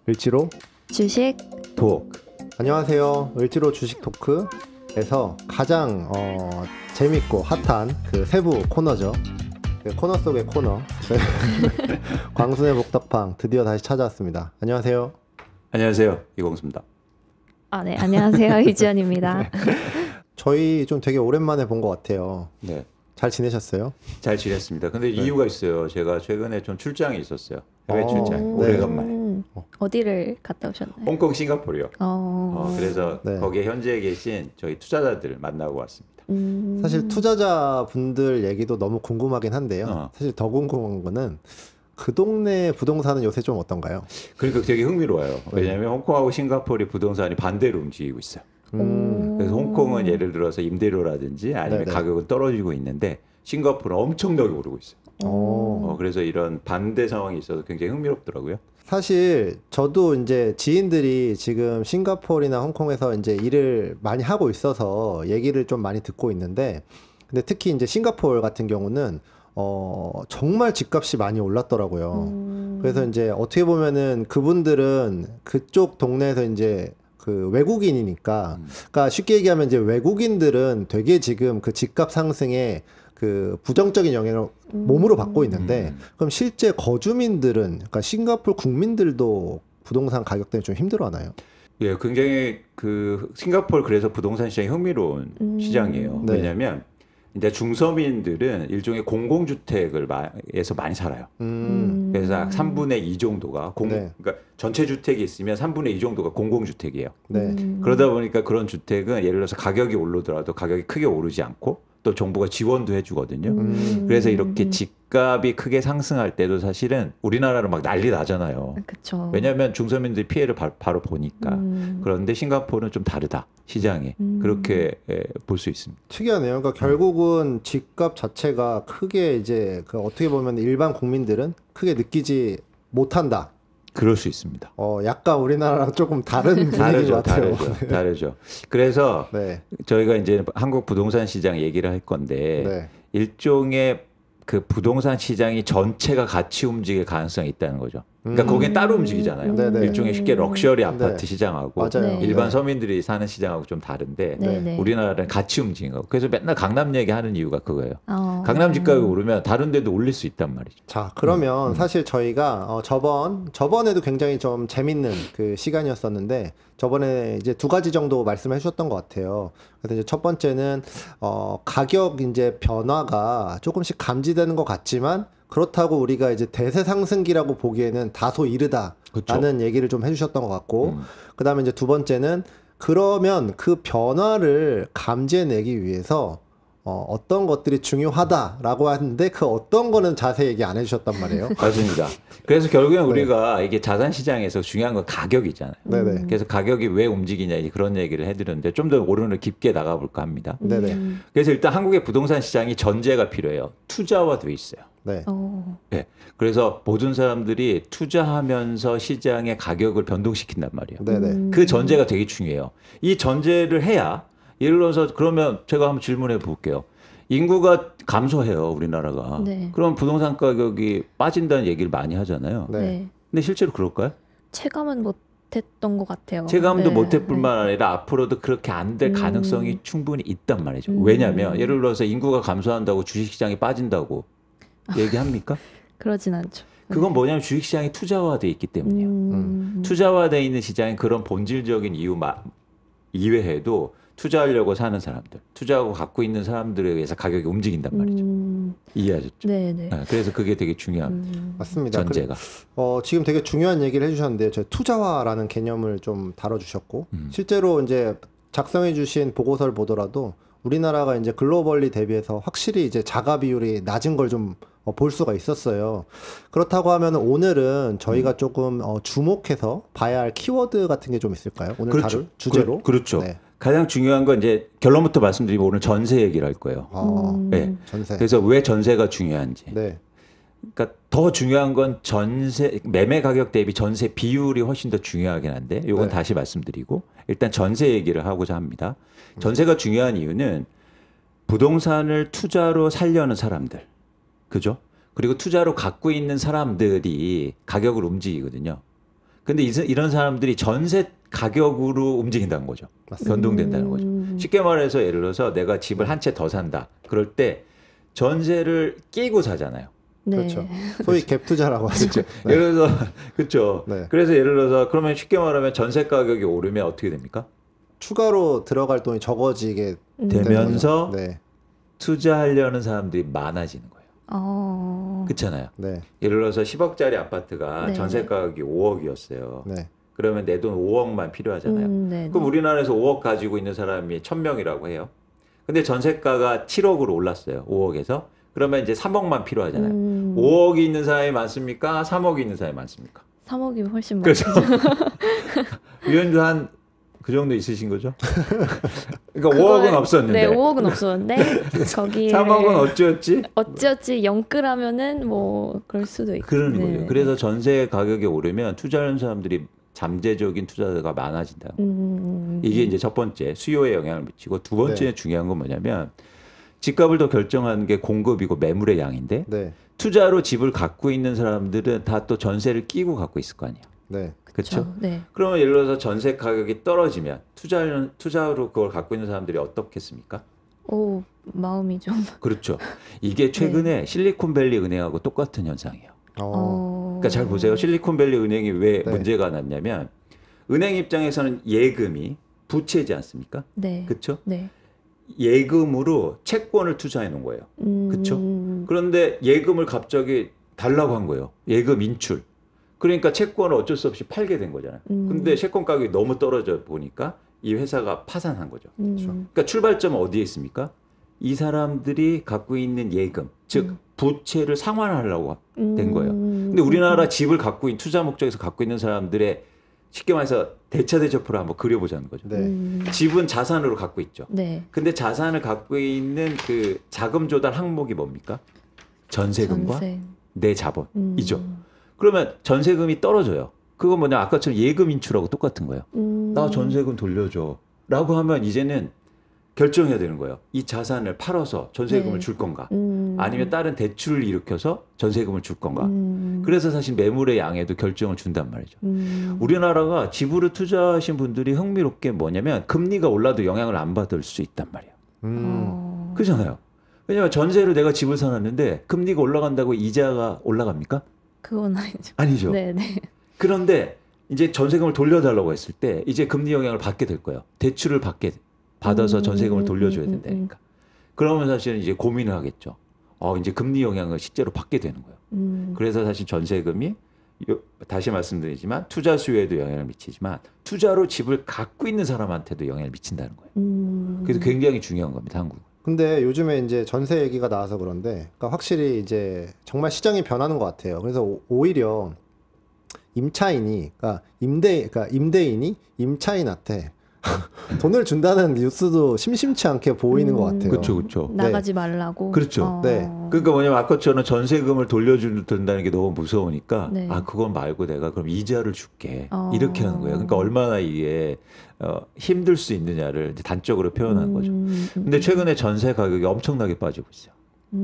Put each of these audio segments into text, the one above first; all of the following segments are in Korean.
을지로 주식 토크. 안녕하세요. 을지로 주식 토크에서 가장 재밌고 핫한 그 세부 코너죠. 그 코너 속의 코너. 광순의 복덕방 드디어 다시 찾아왔습니다. 안녕하세요. 안녕하세요. 이공수입니다. 네, 안녕하세요. 이지연입니다. 저희 좀 되게 오랜만에 본 것 같아요. 네, 잘 지내셨어요? 잘 지냈습니다. 근데 이유가 있어요. 제가 최근에 좀 출장이 있었어요. 해외 어, 출장. 네. 오래간만에. 어디를 갔다 오셨나요? 홍콩, 싱가포르요. 그래서 네. 거기에 현지에 계신 저희 투자자들 만나고 왔습니다. 사실 투자자분들 얘기도 너무 궁금하긴 한데요. 어. 사실 더 궁금한 거는 그 동네 부동산은 요새 좀 어떤가요? 그러니까 되게 흥미로워요. 네. 왜냐하면 홍콩하고 싱가포르 부동산이 반대로 움직이고 있어요. 그래서 홍콩은 예를 들어서 임대료라든지 아니면 네네. 가격은 떨어지고 있는데 싱가포르는 엄청나게 오르고 있어요. 어. 그래서 이런 반대 상황이 있어서 굉장히 흥미롭더라고요. 사실 저도 이제 지인들이 지금 싱가포르나 홍콩에서 이제 일을 많이 하고 있어서 얘기를 좀 많이 듣고 있는데, 근데 특히 이제 싱가포르 같은 경우는 정말 집값이 많이 올랐더라고요. 그래서 이제 어떻게 보면은 그분들은 그쪽 동네에서 이제 그 외국인이니까, 그러니까 쉽게 얘기하면 이제 외국인들은 되게 지금 그 집값 상승에 그 부정적인 영향을 몸으로 받고 있는데, 그럼 실제 거주민들은, 그러니까 싱가포르 국민들도 부동산 가격 때문에 좀 힘들어하나요? 예, 굉장히 그 싱가포르 그래서 부동산 시장이 흥미로운 시장이에요. 네. 왜냐하면 이제 중서민들은 일종의 공공주택을 에서 많이 살아요. 그래서 약 3분의 2 정도가 네. 그러니까 전체 주택이 있으면 3분의 2 정도가 공공주택이에요. 네. 그러다 보니까 그런 주택은 예를 들어서 가격이 오르더라도 가격이 크게 오르지 않고 또 정부가 지원도 해주거든요. 그래서 이렇게 집값이 크게 상승할 때도 사실은 우리나라로 막 난리 나잖아요. 그렇죠. 왜냐하면 중서민들이 피해를 바로 보니까. 그런데 싱가포르는 좀 다르다. 시장이. 그렇게 볼 수 있습니다. 특이하네요. 그러니까 결국은 집값 자체가 크게 이제 그 어떻게 보면 일반 국민들은 크게 느끼지 못한다. 그럴 수 있습니다. 약간 우리나라랑 조금 다른 분위기인 것 같아요. 다르죠. 그래서 네. 저희가 이제 한국 부동산 시장 얘기를 할 건데 네. 일종의 그 부동산 시장이 전체가 같이 움직일 가능성이 있다는 거죠. 그러니까 거기는 따로 움직이잖아요. 네네. 일종의 쉽게 럭셔리 아파트 네. 시장하고 맞아요. 네. 일반 네. 서민들이 사는 시장하고 좀 다른데 네. 우리나라는 같이 움직인 거고. 그래서 맨날 강남 얘기하는 이유가 그거예요. 어. 강남 집값이 오르면 다른 데도 올릴 수 있단 말이죠. 자, 그러면 사실 저희가 저번에도 굉장히 좀 재밌는 그 시간이었었는데, 저번에 이제 두 가지 정도 말씀해 주셨던 것 같아요. 그래서 이제 첫 번째는 가격 이제 변화가 조금씩 감지되는 것 같지만, 그렇다고 우리가 이제 대세 상승기라고 보기에는 다소 이르다라는 얘기를 좀 해주셨던 것 같고, 그 다음에 이제 두 번째는 그러면 그 변화를 감지해내기 위해서 어떤 것들이 중요하다라고 하는데, 그 어떤 거는 자세히 얘기 안 해주셨단 말이에요. 맞습니다. 그래서 결국엔 우리가 이게 자산 시장에서 중요한 건 가격이잖아요. 네네. 그래서 가격이 왜 움직이냐 그런 얘기를 해드렸는데 좀 더 오른을 깊게 나가볼까 합니다. 네네. 그래서 일단 한국의 부동산 시장이 전제가 필요해요. 투자화돼 있어요. 네. 네. 그래서 모든 사람들이 투자하면서 시장의 가격을 변동시킨단 말이에요. 네네. 그 전제가 되게 중요해요. 이 전제를 해야 예를 들어서 그러면 제가 한번 질문해 볼게요. 인구가 감소해요, 우리나라가. 네. 그럼 부동산 가격이 빠진다는 얘기를 많이 하잖아요. 네. 네. 근데 실제로 그럴까요? 체감은 못했던 것 같아요. 체감도 네. 못할 뿐만 아니라 앞으로도 그렇게 안 될 가능성이 충분히 있단 말이죠. 왜냐하면 예를 들어서 인구가 감소한다고 주식시장이 빠진다고 얘기합니까? 그러진 않죠. 그건 뭐냐면 주식시장이 투자화돼 있기 때문이에요. 투자화돼 있는 시장인 그런 본질적인 이유 이외에도 투자하려고 사는 사람들, 투자하고 갖고 있는 사람들에 의해서 가격이 움직인단 말이죠. 이해하셨죠? 네네. 네, 그래서 그게 되게 중요한 맞습니다. 전제가. 지금 되게 중요한 얘기를 해주셨는데, 저 투자화라는 개념을 좀 다뤄주셨고, 실제로 이제 작성해주신 보고서를 보더라도 우리나라가 이제 글로벌리 대비해서 확실히 이제 자가 비율이 낮은 걸 좀 볼 수가 있었어요. 그렇다고 하면 오늘은 저희가 조금 주목해서 봐야 할 키워드 같은 게 좀 있을까요? 오늘 그렇죠. 다룰 주제로. 그렇죠. 네. 가장 중요한 건 이제 결론부터 말씀드리면 오늘 전세 얘기를 할 거예요. 네. 전세. 그래서 왜 전세가 중요한지. 네. 그러니까 더 중요한 건 전세 매매 가격 대비 전세 비율이 훨씬 더 중요하긴 한데 이건 네. 다시 말씀드리고 일단 전세 얘기를 하고자 합니다. 전세가 중요한 이유는 부동산을 투자로 살려는 사람들, 그죠? 그리고 투자로 갖고 있는 사람들이 가격을 움직이거든요. 근데 이런 사람들이 전세 가격으로 움직인다는 거죠. 맞습니다. 변동된다는 거죠. 쉽게 말해서 예를 들어서 내가 집을 한 채 더 산다. 그럴 때 전세를 끼고 사잖아요. 네. 그렇죠. 소위 갭 투자라고 하죠. 그렇죠. 네. 예를 들어서 그렇죠. 네. 그래서 예를 들어서 그러면 쉽게 말하면 전세 가격이 오르면 어떻게 됩니까? 추가로 들어갈 돈이 적어지게 되는 되면서 거죠. 네. 투자하려는 사람들이 많아지는 거예요. 어. 그렇잖아요. 네. 예를 들어서 10억짜리 아파트가 네. 전세 가격이 5억이었어요. 네. 그러면 내 돈 5억만 필요하잖아요. 네. 그럼 우리나라에서 5억 가지고 있는 사람이 1000명이라고 해요. 근데 전세가가 7억으로 올랐어요. 5억에서. 그러면 이제 3억만 필요하잖아요. 5억이 있는 사람이 많습니까? 3억이 있는 사람이 많습니까? 3억이면 훨씬 그렇죠. 많죠. 위원도 한 그 정도 있으신 거죠? 그러니까 5억은 없었는데. 네, 5억은 없었는데 거기에 3억은 어찌었지? 어찌어찌 영끌하면은 뭐 그럴 수도 있고. 그러는 네. 거죠. 그래서 전세 가격이 오르면 투자하는 사람들이 잠재적인 투자자가 많아진다. 이게 이제 첫 번째 수요에 영향을 미치고 두 번째 네. 중요한 건 뭐냐면 집값을 더 결정하는 게 공급이고 매물의 양인데 네. 투자로 집을 갖고 있는 사람들은 다 또 전세를 끼고 갖고 있을 거 아니에요. 네. 그렇죠? 네. 그러면 예를 들어서 전세 가격이 떨어지면 투자로 그걸 갖고 있는 사람들이 어떻겠습니까? 오, 마음이 좀. 그렇죠. 이게 최근에 실리콘밸리 은행하고 똑같은 현상이에요. 그러니까 잘 보세요. 실리콘밸리 은행이 왜 네. 문제가 났냐면 은행 입장에서는 예금이 부채지 않습니까? 네. 그렇죠? 네. 예금으로 채권을 투자해 놓은 거예요. 그렇죠? 그런데 예금을 갑자기 달라고 한 거예요. 예금 인출. 그러니까 채권을 어쩔 수 없이 팔게 된 거잖아요. 근데 채권 가격이 너무 떨어져 보니까 이 회사가 파산한 거죠. 그러니까 출발점은 어디에 있습니까? 이 사람들이 갖고 있는 예금, 즉 부채를 상환하려고 된 거예요. 근데 우리나라 집을 갖고 있는 투자 목적에서 갖고 있는 사람들의 쉽게 말해서 대차 대조표를 한번 그려보자는 거죠. 네. 집은 자산으로 갖고 있죠. 네. 근데 자산을 갖고 있는 그 자금 조달 항목이 뭡니까? 전세금과 전세. 내 자본이죠. 그러면 전세금이 떨어져요. 그건 뭐냐? 아까처럼 예금 인출하고 똑같은 거예요. 나 전세금 돌려줘. 라고 하면 이제는 결정해야 되는 거예요. 이 자산을 팔아서 전세금을 네. 줄 건가? 아니면 다른 대출을 일으켜서 전세금을 줄 건가? 그래서 사실 매물의 양에도 결정을 준단 말이죠. 우리나라가 집으로 투자하신 분들이 흥미롭게 뭐냐면 금리가 올라도 영향을 안 받을 수 있단 말이에요. 그렇잖아요. 왜냐하면 전세로 내가 집을 사놨는데 금리가 올라간다고 이자가 올라갑니까? 그건 아니죠. 아니죠. 네, 네. 그런데 이제 전세금을 돌려달라고 했을 때 이제 금리 영향을 받게 될 거예요. 대출을 받아서 전세금을 돌려줘야 된다니까. 그러면 사실은 이제 고민을 하겠죠. 이제 금리 영향을 실제로 받게 되는 거예요. 그래서 사실 전세금이 다시 말씀드리지만 투자 수요에도 영향을 미치지만 투자로 집을 갖고 있는 사람한테도 영향을 미친다는 거예요. 그래서 굉장히 중요한 겁니다, 한국. 근데 요즘에 이제 전세 얘기가 나와서 그런데, 그러니까 확실히 이제 정말 시장이 변하는 것 같아요. 그래서 오히려 임차인이, 그러니까 임대인이 임차인한테 돈을 준다는 뉴스도 심심치 않게 보이는 것 같아요. 그렇죠, 그렇죠. 나가지 말라고. 그렇죠. 네. 그러니까 뭐냐면 아까처럼 전세금을 돌려준다는 게 너무 무서우니까 네. 그건 말고 내가 그럼 이자를 줄게 이렇게 하는 거예요. 그러니까 얼마나 이게 힘들 수 있느냐를 이제 단적으로 표현한 거죠. 근데 최근에 전세 가격이 엄청나게 빠지고 있어요.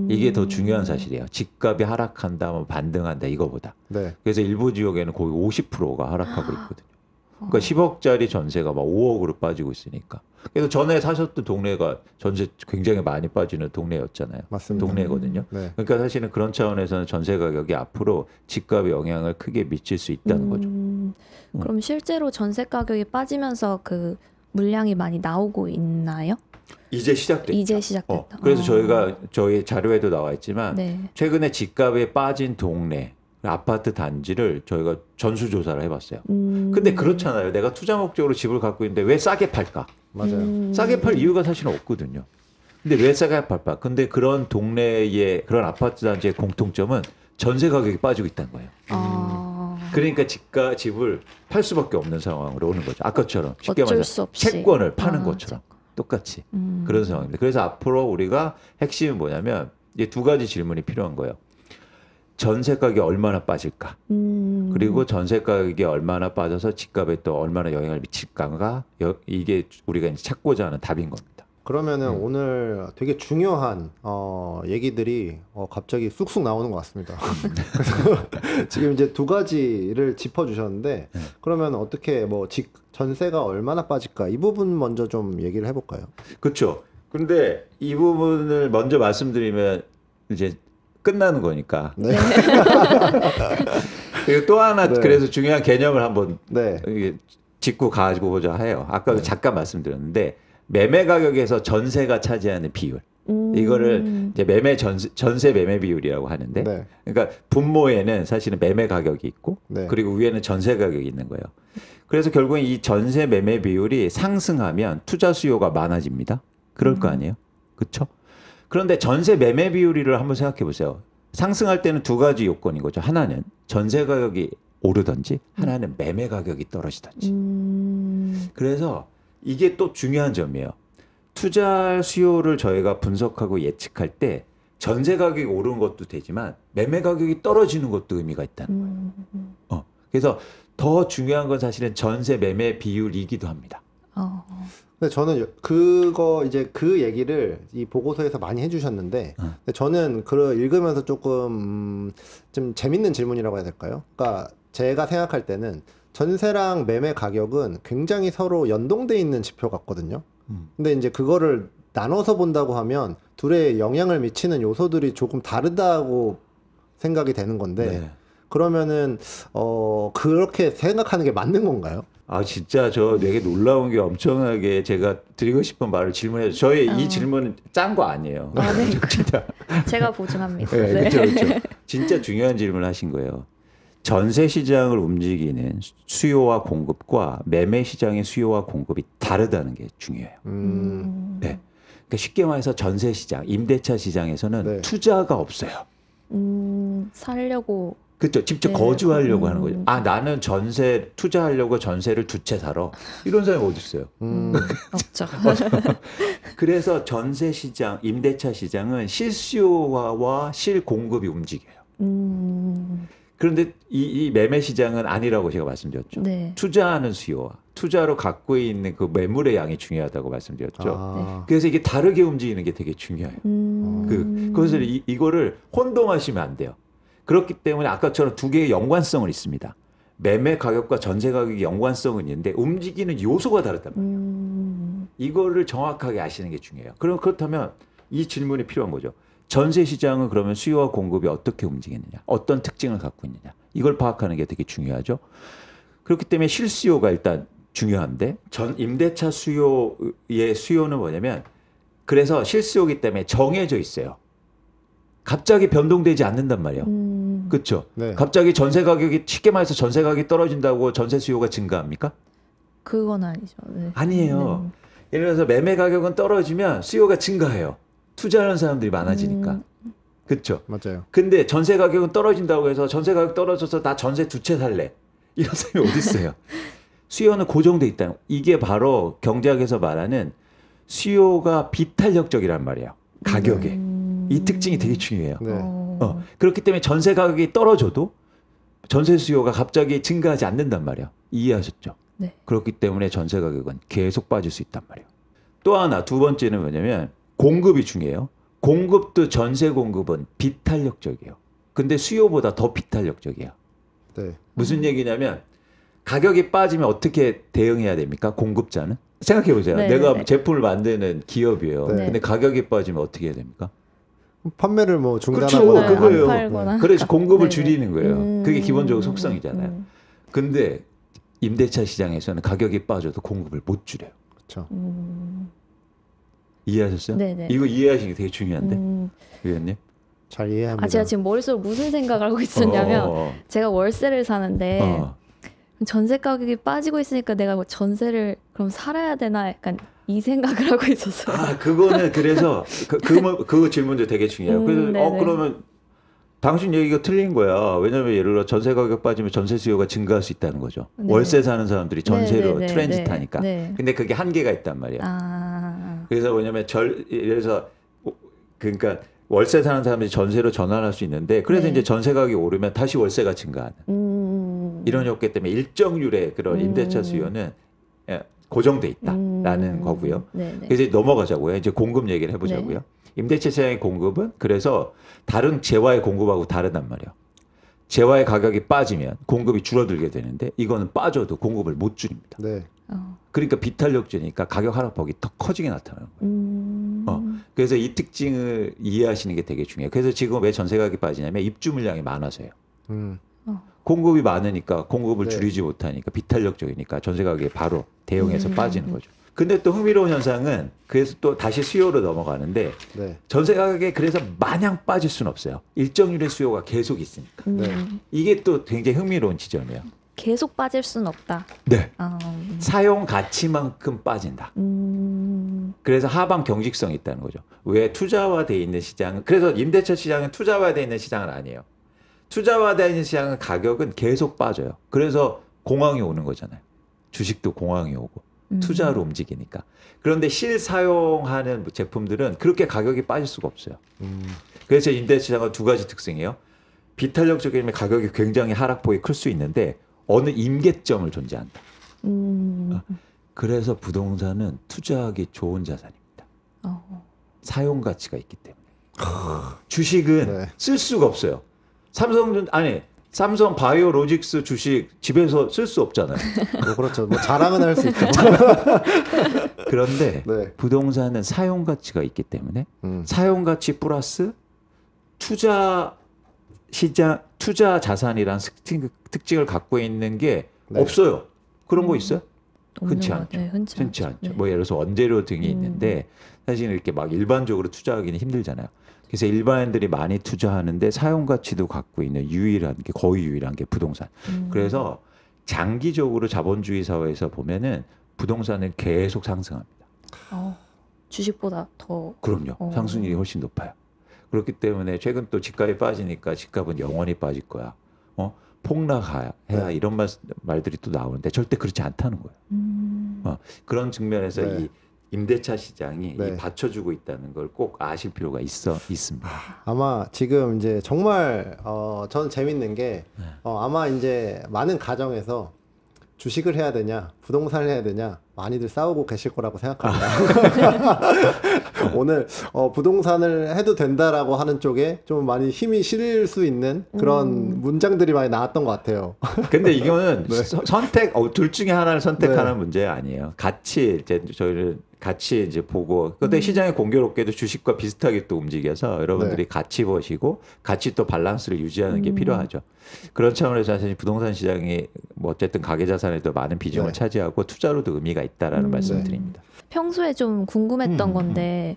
이게 더 중요한 사실이에요. 집값이 하락한다, 뭐 반등한다 이거보다. 네. 그래서 일부 지역에는 거의 50%가 하락하고 있거든요. 그러니까 10억짜리 전세가 막 5억으로 빠지고 있으니까. 그래서 전에 사셨던 동네가 전세 굉장히 많이 빠지는 동네였잖아요. 맞습니다. 동네거든요. 네. 그러니까 사실은 그런 차원에서는 전세 가격이 앞으로 집값에 영향을 크게 미칠 수 있다는 거죠. 그럼 실제로 전세 가격이 빠지면서 그 물량이 많이 나오고 있나요? 이제 시작됐죠. 이제 시작됐다. 그래서 저희가 저희 자료에도 나와 있지만 네. 최근에 집값에 빠진 동네 아파트 단지를 저희가 전수조사를 해봤어요. 근데 그렇잖아요. 내가 투자 목적으로 집을 갖고 있는데 왜 싸게 팔까? 맞아요. 싸게 팔 이유가 사실은 없거든요. 근데 왜 싸게 팔까? 근데 그런 동네의 그런 아파트 단지의 공통점은 전세 가격이 빠지고 있다는 거예요. 그러니까 집을 팔 수밖에 없는 상황으로 오는 거죠. 아까처럼 쉽게 어쩔 말해서 수 없이. 채권을 파는 것처럼 똑같이 그런 상황입니다. 그래서 앞으로 우리가 핵심이 뭐냐면 이제 두 가지 질문이 필요한 거예요. 전세 가격이 얼마나 빠질까? 그리고 전세 가격이 얼마나 빠져서 집값에 또 얼마나 영향을 미칠까가 이게 우리가 이제 찾고자 하는 답인 겁니다. 그러면은 오늘 되게 중요한 얘기들이 갑자기 쑥쑥 나오는 것 같습니다. 그래서 지금 이제 두 가지를 짚어주셨는데 그러면 어떻게 뭐 전세가 얼마나 빠질까 이 부분 먼저 좀 얘기를 해볼까요? 그렇죠. 근데 이 부분을 먼저 말씀드리면 이제 끝나는 거니까. 네. 그리고 또 하나 네. 그래서 중요한 개념을 한번 네. 이게 짚고 가보자 해요. 아까도 잠깐 말씀드렸는데 매매 가격에서 전세가 차지하는 비율. 이거를 이제 전세 매매 비율이라고 하는데, 네. 그러니까 분모에는 사실은 매매 가격이 있고, 네. 그리고 위에는 전세 가격이 있는 거예요. 그래서 결국엔 이 전세 매매 비율이 상승하면 투자 수요가 많아집니다. 그럴 거 아니에요, 그렇죠? 그런데 전세 매매 비율을 한번 생각해 보세요. 상승할 때는 두 가지 요건인 거죠. 하나는 전세 가격이 오르든지, 하나는 매매 가격이 떨어지든지. 그래서 이게 또 중요한 점이에요. 투자 수요를 저희가 분석하고 예측할 때 전세 가격이 오르는 것도 되지만 매매 가격이 떨어지는 것도 의미가 있다는 거예요. 그래서 더 중요한 건 사실은 전세 매매 비율이기도 합니다. 근데 저는 그거 이제 그 얘기를 이 보고서에서 많이 해주셨는데 근데 저는 그걸 읽으면서 조금 좀 재밌는 질문이라고 해야 될까요? 그러니까 제가 생각할 때는 전세랑 매매 가격은 굉장히 서로 연동돼 있는 지표 같거든요. 근데 이제 그거를 나눠서 본다고 하면 둘의 영향을 미치는 요소들이 조금 다르다고 생각이 되는 건데 네. 그러면은 그렇게 생각하는 게 맞는 건가요? 아 진짜 저 되게 놀라운 게 엄청나게 제가 드리고 싶은 말을 질문해요. 저의 이 질문은 짠 거 아니에요. 네. 진짜. 제가 보증합니다. 네, 네. 그렇죠. 진짜 중요한 질문을 하신 거예요. 전세 시장을 움직이는 수요와 공급과 매매 시장의 수요와 공급이 다르다는 게 중요해요. 네. 그러니까 쉽게 말해서 전세 시장, 임대차 시장에서는 네. 투자가 없어요. 살려고. 그렇죠. 직접 네. 거주하려고 하는 거죠. 아 나는 전세 투자하려고 전세를 두 채 사러 이런 사람이 어디 있어요? 없죠. 그래서 전세 시장, 임대차 시장은 실수요와 실공급이 움직여요. 그런데 이 매매 시장은 아니라고 제가 말씀드렸죠. 네. 투자하는 수요와 투자로 갖고 있는 그 매물의 양이 중요하다고 말씀드렸죠. 아, 그래서 이게 다르게 움직이는 게 되게 중요해요. 그것을 이거를 혼동하시면 안 돼요. 그렇기 때문에 아까처럼 두 개의 연관성은 있습니다. 매매 가격과 전세 가격의 연관성은 있는데 움직이는 요소가 다르단 말이에요. 이거를 정확하게 아시는 게 중요해요. 그렇다면 이 질문이 필요한 거죠. 전세 시장은 그러면 수요와 공급이 어떻게 움직이느냐, 어떤 특징을 갖고 있느냐, 이걸 파악하는 게 되게 중요하죠. 그렇기 때문에 실수요가 일단 중요한데 임대차 수요의 수요는 뭐냐면 그래서 실수요이기 때문에 정해져 있어요. 갑자기 변동되지 않는단 말이에요. 그렇죠? 네. 갑자기 전세 가격이 쉽게 말해서 전세 가격이 떨어진다고 전세 수요가 증가합니까? 그건 아니죠. 네. 아니에요. 예를 들어서 매매 가격은 떨어지면 수요가 증가해요. 투자하는 사람들이 많아지니까. 그렇죠? 맞아요. 근데 전세 가격은 떨어진다고 해서 전세 가격 떨어져서 나 전세 두 채 살래. 이런 사람이 어디 있어요? 수요는 고정돼 있다. 이게 바로 경제학에서 말하는 수요가 비탄력적이란 말이에요. 가격에. 이 특징이 되게 중요해요. 네. 그렇기 때문에 전세 가격이 떨어져도 전세 수요가 갑자기 증가하지 않는단 말이에요. 이해하셨죠? 네. 그렇기 때문에 전세 가격은 계속 빠질 수 있단 말이에요. 또 하나 두 번째는 뭐냐면 공급이 중요해요. 공급도 전세 공급은 비탄력적이에요. 근데 수요보다 더 비탄력적이에요. 네. 무슨 얘기냐면 가격이 빠지면 어떻게 대응해야 됩니까? 공급자는? 생각해 보세요. 네, 내가 네. 제품을 만드는 기업이에요. 네. 근데 가격이 빠지면 어떻게 해야 됩니까? 판매를 뭐 그렇죠. 중단하거나 그거예요. 안 팔거나. 그래서 공급을 네네. 줄이는 거예요. 그게 기본적으로 속성이잖아요. 근데 임대차 시장에서는 가격이 빠져도 공급을 못 줄여요. 그렇죠. 이해하셨어요? 네네. 이거 이해하시는 게 되게 중요한데, 위원님. 잘 이해합니다. 제가 지금 머릿속으로 무슨 생각을 하고 있었냐면 제가 월세를 사는데 전세 가격이 빠지고 있으니까 내가 뭐 전세를 그럼 살아야 되나 약간 이 생각을 하고 있었어요. 아, 그거는 그래서 그 질문도 되게 중요해요. 그래서 네네. 그러면 당신 얘기가 틀린 거야. 왜냐면 예를 들어 전세 가격 빠지면 전세 수요가 증가할 수 있다는 거죠. 네. 월세 사는 사람들이 전세로 네네네. 트랜짓 하니까. 네. 근데 그게 한계가 있단 말이에요. 그래서 뭐냐면 예를 들어서 그러니까 월세 사는 사람들이 전세로 전환할 수 있는데 그래서 네. 이제 전세 가격이 오르면 다시 월세가 증가하는 이런 효과 때문에 일정률의 그런 임대차 수요는 고정돼 있다라는 거고요. 네네. 그래서 넘어가자고요. 이제 공급 얘기를 해보자고요. 네. 임대차 시장의 공급은 그래서 다른 재화의 공급하고 다르단 말이에요. 재화의 가격이 빠지면 공급이 줄어들게 되는데 이거는 빠져도 공급을 못 줄입니다. 네. 그러니까 비탄력제니까 가격 하락폭이 더 커지게 나타나는 거예요. 그래서 이 특징을 이해하시는 게 되게 중요해요. 그래서 지금 왜 전세 가격이 빠지냐면 입주 물량이 많아서요. 공급이 많으니까 공급을 네. 줄이지 못하니까 비탄력적이니까 전세 가격이 바로 대응해서 빠지는 거죠. 근데 또 흥미로운 현상은 그래서 또 다시 수요로 넘어가는데 네. 전세 가격이 그래서 마냥 빠질 수는 없어요. 일정률의 수요가 계속 있으니까. 네. 이게 또 굉장히 흥미로운 지점이에요. 계속 빠질 수는 없다. 네. 아, 사용 가치만큼 빠진다. 그래서 하방 경직성이 있다는 거죠. 왜 투자화돼 있는 시장은 그래서 임대차 시장은 투자화돼 있는 시장은 아니에요. 투자화돼 있는 시장은 가격은 계속 빠져요. 그래서 공황이 오는 거잖아요. 주식도 공황이 오고 투자로 움직이니까. 그런데 실사용하는 제품들은 그렇게 가격이 빠질 수가 없어요. 그래서 임대차 시장은 두 가지 특징이에요. 비탄력적이면 가격이 굉장히 하락폭이 클 수 있는데 어느 임계점을 존재한다. 그래서 부동산은 투자하기 좋은 자산입니다. 사용 가치가 있기 때문에. 주식은 네. 쓸 수가 없어요. 삼성 바이오로직스 주식 집에서 쓸 수 없잖아요. 뭐 그렇죠. 뭐 자랑은 할 수 있죠. 그런데 네. 부동산은 사용 가치가 있기 때문에 사용 가치 플러스 투자 시장 투자 자산이란 특징을 갖고 있는 게 네. 없어요. 그런 거 있어요? 흔치 것 않죠. 같아요. 흔치 않죠. 네. 뭐 예를 들어서 원재료 등이 있는데 사실 이렇게 막 일반적으로 투자하기는 힘들잖아요. 그래서 일반인들이 많이 투자하는데 사용 가치도 갖고 있는 유일한 게 거의 유일한 게 부동산. 그래서 장기적으로 자본주의 사회에서 보면은 부동산은 계속 상승합니다. 주식보다 더. 그럼요. 상승률이 훨씬 높아요. 그렇기 때문에 최근 또 집값이 빠지니까 집값은 영원히 빠질 거야. 폭락해야 네. 이런 말들이 또 나오는데 절대 그렇지 않다는 거예요. 그런 측면에서 네. 이 임대차 시장이 네. 이 받쳐주고 있다는 걸 꼭 아실 필요가 있습니다. 아마 지금 이제 정말 저는 재밌는 게 아마 이제 많은 가정에서 주식을 해야 되냐, 부동산을 해야 되냐 많이들 싸우고 계실 거라고 생각합니다. 오늘 부동산을 해도 된다라고 하는 쪽에 좀 많이 힘이 실릴 수 있는 그런 문장들이 많이 나왔던 것 같아요. 근데 이거는 네. 선택, 둘 중에 하나를 선택하는 네. 문제 아니에요. 같이 저희는 같이 이제 보고, 근데 시장이 공교롭게도 주식과 비슷하게 또 움직여서 여러분들이 네. 같이 보시고 같이 또 밸런스를 유지하는 게 필요하죠. 그런 차원에서 사실 부동산 시장이 뭐 어쨌든 가계자산에도 많은 비중을 네. 차지하고 투자로도 의미가 있다라는 말씀을 드립니다. 평소에 좀 궁금했던 건데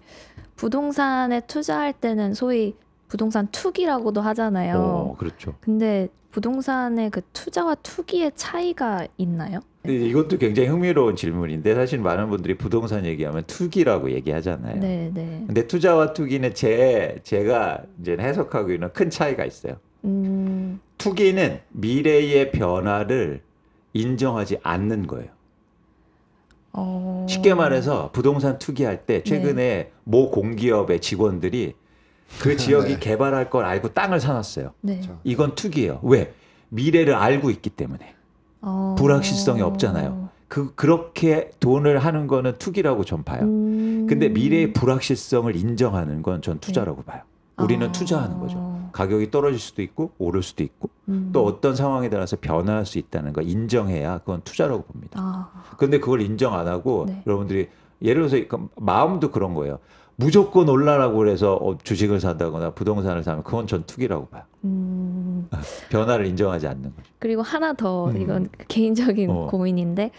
부동산에 투자할 때는 소위 부동산 투기라고도 하잖아요. 그렇죠. 근데 부동산의 그 투자와 투기의 차이가 있나요? 근데 이것도 굉장히 흥미로운 질문인데 사실 많은 분들이 부동산 얘기하면 투기라고 얘기하잖아요. 네, 네. 근데 투자와 투기는 제가 이제 해석하고 있는 큰 차이가 있어요. 투기는 미래의 변화를 인정하지 않는 거예요. 쉽게 말해서 부동산 투기할 때 최근에 모 공기업의 직원들이 그 지역이 네. 개발할 걸 알고 땅을 사놨어요. 네. 그렇죠. 이건 투기예요. 왜? 미래를 알고 있기 때문에. 불확실성이 없잖아요. 그렇게 돈을 하는 거는 투기라고 전 봐요. 근데 미래의 불확실성을 인정하는 건 전 투자라고 봐요. 우리는 투자하는 거죠. 가격이 떨어질 수도 있고 오를 수도 있고 또 어떤 상황에 따라서 변화할 수 있다는 걸 인정해야 그건 투자라고 봅니다. 근데 그걸 인정 안 하고 네. 여러분들이 예를 들어서 마음도 그런 거예요. 무조건 올라라고 그래서 주식을 산다거나 부동산을 사면 그건 전 투기라고 봐요. 변화를 인정하지 않는 거죠. 그리고 하나 더 이건 개인적인 고민인데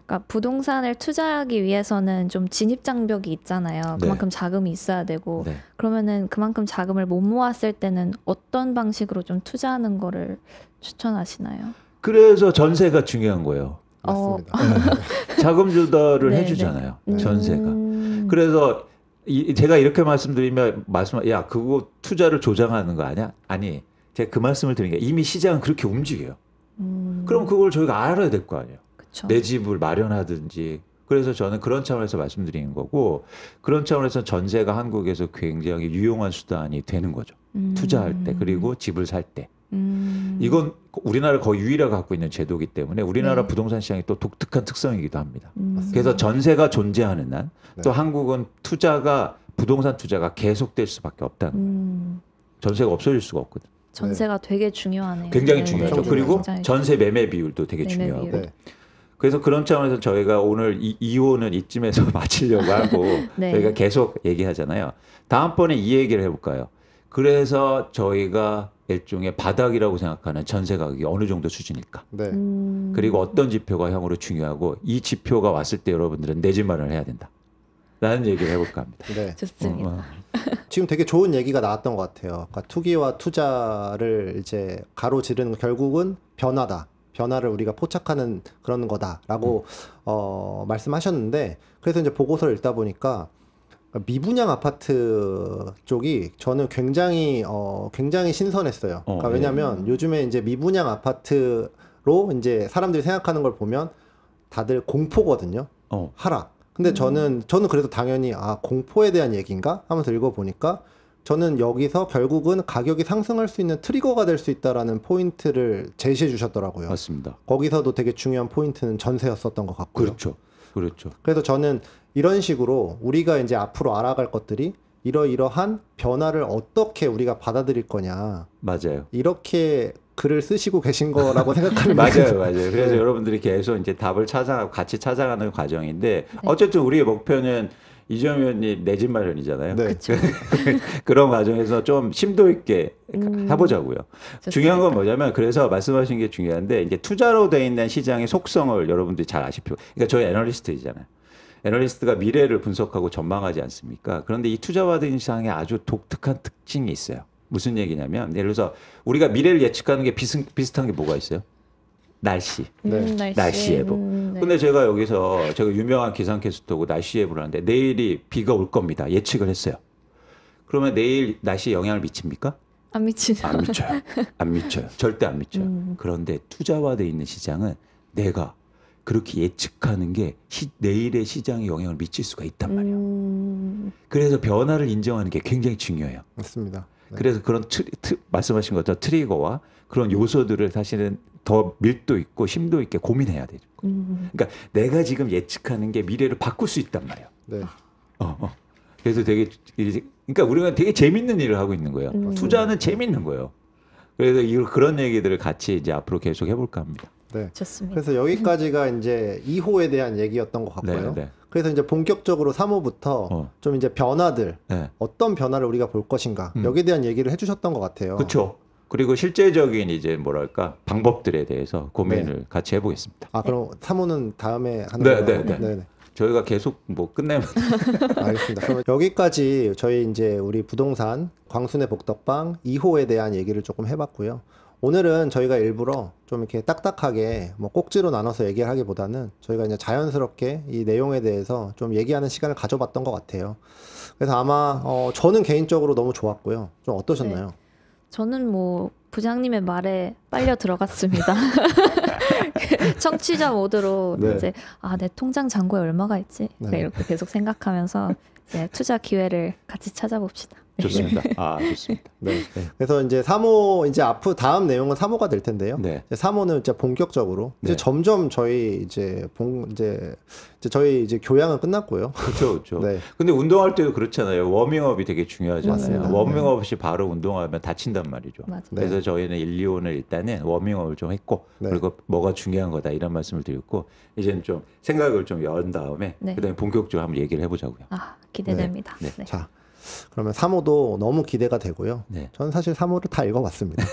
그러니까 부동산을 투자하기 위해서는 좀 진입 장벽이 있잖아요. 그만큼 자금이 있어야 되고 네. 그러면은 그만큼 자금을 못 모았을 때는 어떤 방식으로 좀 투자하는 거를 추천하시나요? 그래서 전세가 중요한 거예요. 맞습니다. 자금 조달을 네, 해주잖아요. 네. 전세가. 그래서 제가 이렇게 말씀드리면 야 그거 투자를 조장하는 거 아니야? 아니 제가 그 말씀을 드린 게 이미 시장은 그렇게 움직여요. 그럼 그걸 저희가 알아야 될 거 아니에요. 그쵸. 내 집을 마련하든지. 그래서 저는 그런 차원에서 말씀드리는 거고 그런 차원에서 전세가 한국에서 굉장히 유용한 수단이 되는 거죠. 투자할 때 그리고 집을 살 때. 이건 우리나라 거의 유일하게 갖고 있는 제도이기 때문에 우리나라 네. 부동산 시장이 또 독특한 특성이기도 합니다. 그래서 전세가 존재하는 한 또 네. 한국은 부동산 투자가 계속될 수밖에 없다는 전세가 없어질 수가 없거든. 전세가 되게 중요하네요. 굉장히 네, 중요하죠. 네. 그리고 굉장히 전세 매매 비율도 되게 매매 중요하고. 비율. 네. 그래서 그런 차원에서 저희가 오늘 이혼은 이쯤에서 마치려고 하고 네. 저희가 계속 얘기하잖아요. 다음번에 이 얘기를 해볼까요? 그래서 저희가 일종의 바닥이라고 생각하는 전세 가격이 어느 정도 수준일까? 네. 그리고 어떤 지표가 향후로 중요하고 이 지표가 왔을 때 여러분들은 내 집 마련을 해야 된다. 라는 얘기를 해볼까 합니다. 네. 좋습니다. 지금 되게 좋은 얘기가 나왔던 것 같아요. 그러니까 투기와 투자를 이제 가로지르는 결국은 변화다. 변화를 우리가 포착하는 그런 거다라고 말씀하셨는데 그래서 이제 보고서를 읽다 보니까 미분양 아파트 쪽이 저는 굉장히 신선했어요. 그러니까 왜냐하면 요즘에 이제 미분양 아파트로 이제 사람들이 생각하는 걸 보면 다들 공포거든요. 하락. 근데 저는 그래서 당연히 공포에 대한 얘기인가 하면서 읽어보니까 저는 여기서 결국은 가격이 상승할 수 있는 트리거가 될 수 있다라는 포인트를 제시해 주셨더라고요. 맞습니다. 거기서도 되게 중요한 포인트는 전세였었던 것 같고요. 그렇죠. 그렇죠. 그래서 저는 이런 식으로 우리가 이제 앞으로 알아갈 것들이 이러이러한 변화를 어떻게 우리가 받아들일 거냐. 맞아요. 이렇게 글을 쓰시고 계신 거라고 생각합니다. 맞아요. 그래서 여러분들이 계속 이제 답을 같이 찾아가는 과정인데 어쨌든 우리의 목표는 이정현 의원님 내 집 마련이잖아요. 네. 그런 과정에서 좀 심도 있게 해보자고요. 좋습니다. 중요한 건 뭐냐면 그래서 말씀하신 게 중요한데 이제 투자로 돼 있는 시장의 속성을 여러분들이 잘 아십시오. 그러니까 저희 애널리스트이잖아요. 애널리스트가 미래를 분석하고 전망하지 않습니까? 그런데 이 투자받은 시장에 아주 독특한 특징이 있어요. 무슨 얘기냐면 예를 들어서 우리가 미래를 예측하는 게 비슷한 게 뭐가 있어요? 날씨. 네. 날씨 예보. 네. 근데 제가 여기서 제가 유명한 기상캐스터고 날씨 예보를 하는데 내일이 비가 올 겁니다. 예측을 했어요. 그러면 내일 날씨에 영향을 미칩니까? 안 미치죠. 안 미쳐요. 안 미쳐요. 절대 안 미쳐요. 그런데 투자화되어 있는 시장은 내가 그렇게 예측하는 게 내일의 시장에 영향을 미칠 수가 있단 말이에요. 그래서 변화를 인정하는 게 굉장히 중요해요. 맞습니다. 네. 그래서 그런 말씀하신 것처럼 트리거와 그런 요소들을 사실은 더 밀도 있고 심도 있게 고민해야 되죠. 그러니까 내가 지금 예측하는 게 미래를 바꿀 수 있단 말이에요. 네. 그래서 그러니까 우리가 되게 재밌는 일을 하고 있는 거예요. 투자는 재밌는 거예요. 그래서 그런 얘기들을 같이 이제 앞으로 계속 해볼까 합니다. 네. 좋습니다. 그래서 여기까지가 이제 2호에 대한 얘기였던 것 같고요. 네. 그래서 이제 본격적으로 3호부터 좀 이제 변화들, 어떤 변화를 우리가 볼 것인가 여기에 대한 얘기를 해주셨던 것 같아요. 그렇죠. 그리고 실제적인 이제 뭐랄까 방법들에 대해서 고민을 같이 해보겠습니다. 그럼 3호는 다음에 하는 거예요? 네. 저희가 계속 뭐 끝내면 알겠습니다. 그럼 여기까지 저희 이제 우리 부동산 광순의 복덕방 2호에 대한 얘기를 조금 해봤고요. 오늘은 저희가 일부러 좀 이렇게 딱딱하게 뭐 꼭지로 나눠서 얘기를 하기보다는 저희가 이제 자연스럽게 이 내용에 대해서 좀 얘기하는 시간을 가져봤던 것 같아요. 그래서 아마 저는 개인적으로 너무 좋았고요. 좀 어떠셨나요? 저는 뭐 부장님의 말에 빨려 들어갔습니다. 청취자 모드로 이제 내 통장 잔고에 얼마가 있지? 이렇게 계속 생각하면서 이제 투자 기회를 같이 찾아봅시다. 좋습니다. 좋습니다. 네. 그래서 이제 3호 이제 앞으로 다음 내용은 3호가 될 텐데요. 네. 3호는 이제 본격적으로 이제 점점 저희 이제 저희 이제 교양은 끝났고요. 그렇죠. 네. 근데 운동할 때도 그렇잖아요. 워밍업이 되게 중요하잖아요. 맞습니다. 워밍업 없이 바로 운동하면 다친단 말이죠. 맞아요. 그래서 저희는 1, 2호는 일단은 워밍업을 좀 했고 그리고 뭐가 중요한 거다 이런 말씀을 드렸고 이제는 좀 생각을 좀 연 다음에 그다음에 본격적으로 한번 얘기를 해보자고요. 기대됩니다. 네. 자, 그러면 3호도 너무 기대가 되고요. 저는 사실 3호를 다 읽어봤습니다.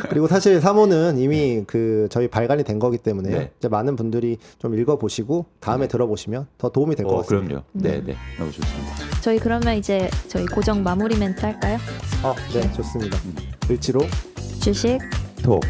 그리고 사실 3호는 이미 저희 발간이 된 거기 때문에 이제 많은 분들이 좀 읽어보시고 다음에 들어보시면 더 도움이 될 것 같습니다. 그럼요. 네, 너무 좋습니다. 저희 그러면 이제 저희 고정 마무리 멘트 할까요? 네, 좋습니다. 을지로 주식 토크.